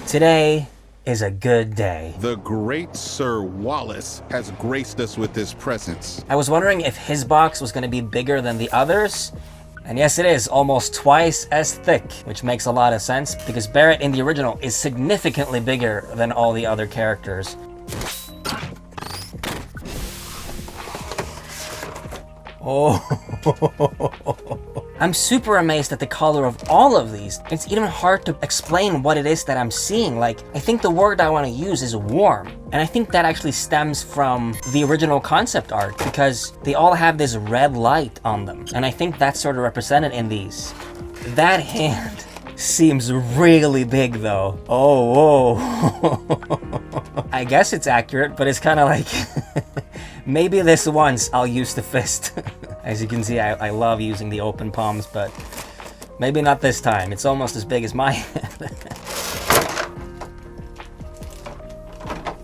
Today is a good day. The great Sir Wallace has graced us with his presence. I was wondering if his box was going to be bigger than the others, and yes it is, almost twice as thick, which makes a lot of sense because Barret in the original is significantly bigger than all the other characters. Oh, I'm super amazed at the color of all of these. It's even hard to explain what it is that I'm seeing. Like, I think the word I want to use is warm. And I think that actually stems from the original concept art because they all have this red light on them. And I think that's sort of represented in these. That hand seems really big though. Oh, whoa. I guess it's accurate, but it's kind of like, maybe this once I'll use the fist. As you can see, I love using the open palms, but maybe not this time. It's almost as big as my hand.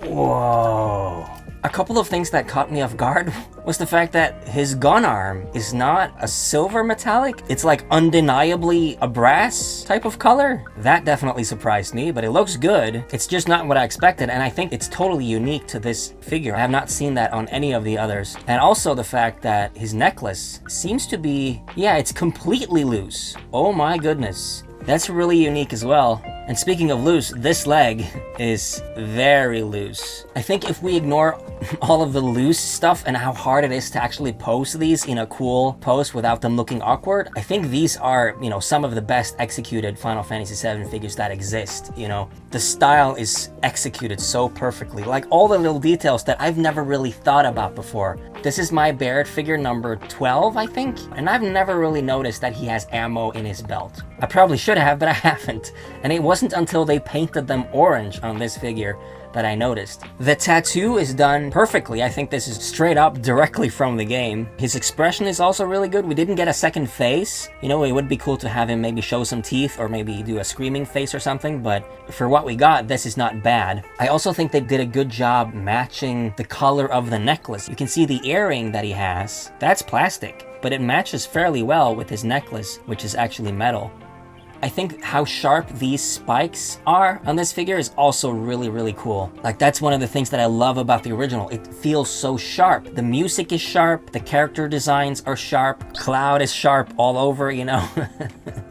Whoa. A couple of things that caught me off guard was the fact that his gun arm is not a silver metallic. It's like undeniably a brass type of color. That definitely surprised me, but it looks good. It's just not what I expected, and I think it's totally unique to this figure. I have not seen that on any of the others. And also the fact that his necklace seems to be, yeah, it's completely loose. Oh my goodness. That's really unique as well. And speaking of loose, this leg is very loose. I think if we ignore all of the loose stuff and how hard it is to actually pose these in a cool pose without them looking awkward, I think these are, you know, some of the best executed Final Fantasy VII figures that exist, you know. The style is executed so perfectly, like all the little details that I've never really thought about before. This is my Barret figure number 12, I think, and I've never really noticed that he has ammo in his belt. I probably should have, but I haven't. And it wasn't until they painted them orange on this figure that I noticed. The tattoo is done perfectly. I think this is straight up directly from the game. His expression is also really good. We didn't get a second face. You know, it would be cool to have him maybe show some teeth or maybe do a screaming face or something, but for what we got, this is not bad. I also think they did a good job matching the color of the necklace. You can see the earring that he has. That's plastic, but it matches fairly well with his necklace, which is actually metal. I think how sharp these spikes are on this figure is also really, really cool. Like, that's one of the things that I love about the original. It feels so sharp. The music is sharp, the character designs are sharp, Cloud is sharp all over, you know.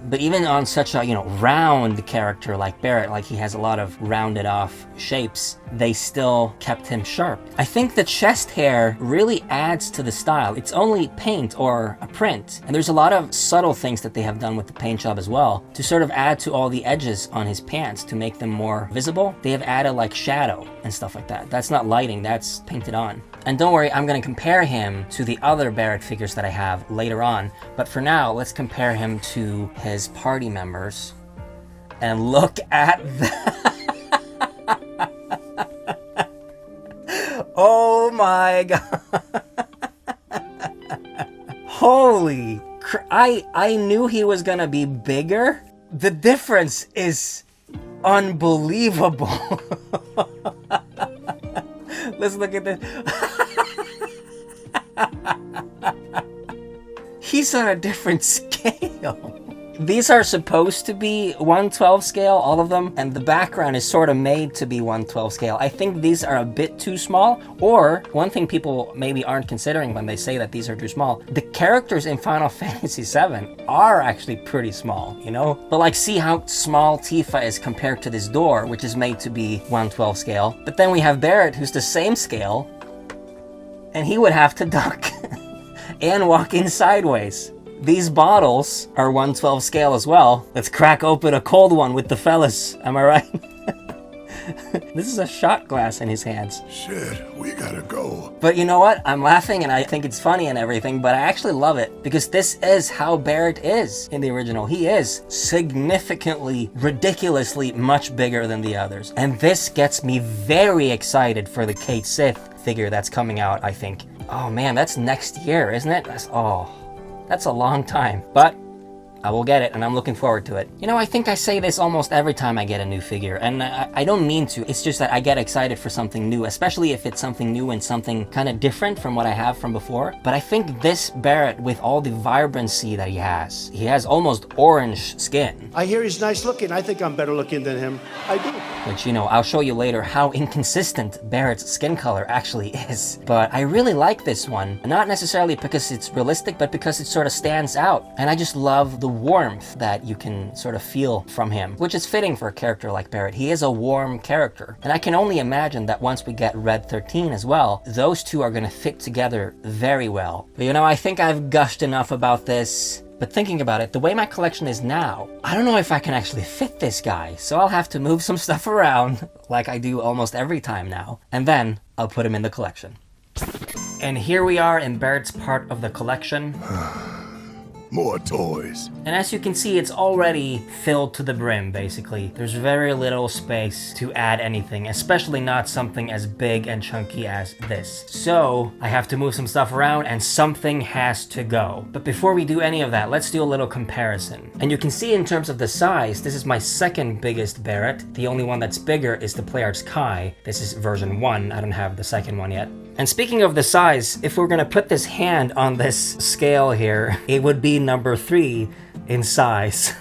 But even on such a, you know, round character like Barret, like he has a lot of rounded off shapes, they still kept him sharp. I think the chest hair really adds to the style. It's only paint or a print, and there's a lot of subtle things that they have done with the paint job as well to sort of add to all the edges on his pants to make them more visible. They have added like shadow and stuff like that. That's not lighting, that's painted on. And don't worry, I'm going to compare him to the other Barret figures that I have later on, but for now, let's compare him to his party members. And look at that! Oh my god! Holy crap! I knew he was gonna be bigger. The difference is unbelievable. Let's look at this. He's on a different scale. These are supposed to be 1/12 scale, all of them, and the background is sort of made to be 1/12 scale. I think these are a bit too small, or one thing people maybe aren't considering when they say that these are too small, the characters in Final Fantasy VII are actually pretty small, you know? But like, see how small Tifa is compared to this door, which is made to be 1/12 scale. But then we have Barret, who's the same scale, and he would have to duck and walk in sideways. These bottles are 1/12 scale as well. Let's crack open a cold one with the fellas, am I right? This is a shot glass in his hands. Shit, we gotta go. But you know what? I'm laughing and I think it's funny and everything, but I actually love it because this is how Barret is in the original. He is significantly, ridiculously much bigger than the others. And this gets me very excited for the Kate Sith figure that's coming out, I think. Oh man, that's next year, isn't it? That's a long time. But I will get it, and I'm looking forward to it. You know, I think I say this almost every time I get a new figure, and I don't mean to. It's just that I get excited for something new, especially if it's something new and something kind of different from what I have from before. But I think this Barret, with all the vibrancy that he has almost orange skin. I hear he's nice looking. I think I'm better looking than him. I do. Which, you know, I'll show you later how inconsistent Barret's skin color actually is. But I really like this one. Not necessarily because it's realistic, but because it sort of stands out. And I just love the warmth that you can sort of feel from him, which is fitting for a character like Barret. He is a warm character. And I can only imagine that once we get Red 13 as well, those two are going to fit together very well. But you know, I think I've gushed enough about this. But thinking about it, the way my collection is now, I don't know if I can actually fit this guy, so I'll have to move some stuff around, like I do almost every time now, and then I'll put him in the collection. And here we are in Barret's part of the collection. More toys. And as you can see, it's already filled to the brim, basically. There's very little space to add anything, especially not something as big and chunky as this. So I have to move some stuff around and something has to go. But before we do any of that, let's do a little comparison. And you can see in terms of the size, this is my second biggest Barret. The only one that's bigger is the Playart's Kai. This is version 1. I don't have the second one yet. And speaking of the size, if we're gonna put this hand on this scale here, it would be number 3 in size.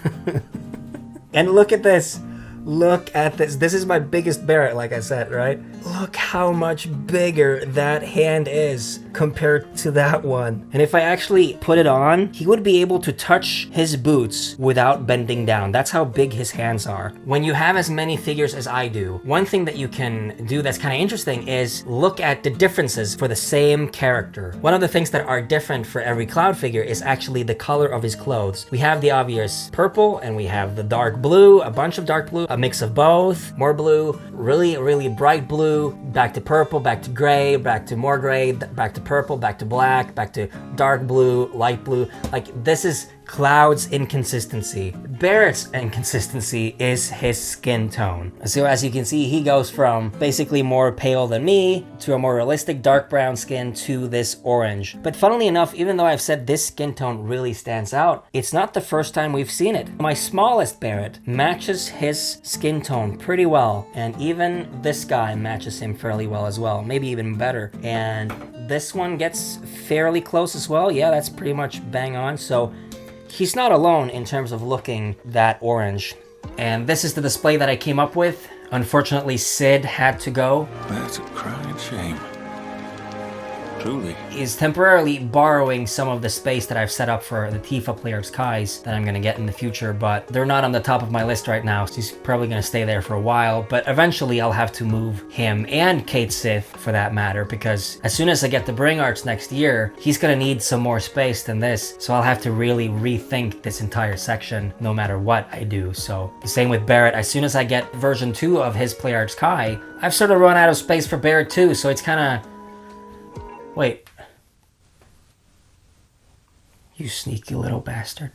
And look at this. Look at this. This is my biggest Barret, like I said, right? Look how much bigger that hand is compared to that one. And if I actually put it on, he would be able to touch his boots without bending down. That's how big his hands are. When you have as many figures as I do, one thing that you can do that's kind of interesting is look at the differences for the same character. One of the things that are different for every Cloud figure is actually the color of his clothes. We have the obvious purple, and we have the dark blue, a bunch of dark blue, a mix of both, more blue, really, really bright blue, back to purple, back to gray, back to more gray, back to purple, back to black, back to dark blue, light blue. Like, this is Cloud's inconsistency. Barret's inconsistency is his skin tone. So as you can see, he goes from basically more pale than me to a more realistic dark brown skin to this orange. But funnily enough, even though I've said this skin tone really stands out, it's not the first time we've seen it. My smallest Barret matches his skin tone pretty well, and even this guy matches him fairly well as well, maybe even better. And this one gets fairly close as well. Yeah, that's pretty much bang on. So he's not alone in terms of looking that orange. And this is the display that I came up with. Unfortunately, Sid had to go. That's a crying shame. Truly. Is temporarily borrowing some of the space that I've set up for the Tifa Playart's Kais that I'm gonna get in the future, but they're not on the top of my list right now, so he's probably gonna stay there for a while. But eventually I'll have to move him and Kate Sith for that matter, because as soon as I get the Bring Arts next year, he's gonna need some more space than this, so I'll have to really rethink this entire section no matter what I do. So the same with Barret. As soon as I get version 2 of his Playart's Kai, I've sort of run out of space for Barret too, so it's kinda... Wait. You sneaky little bastard.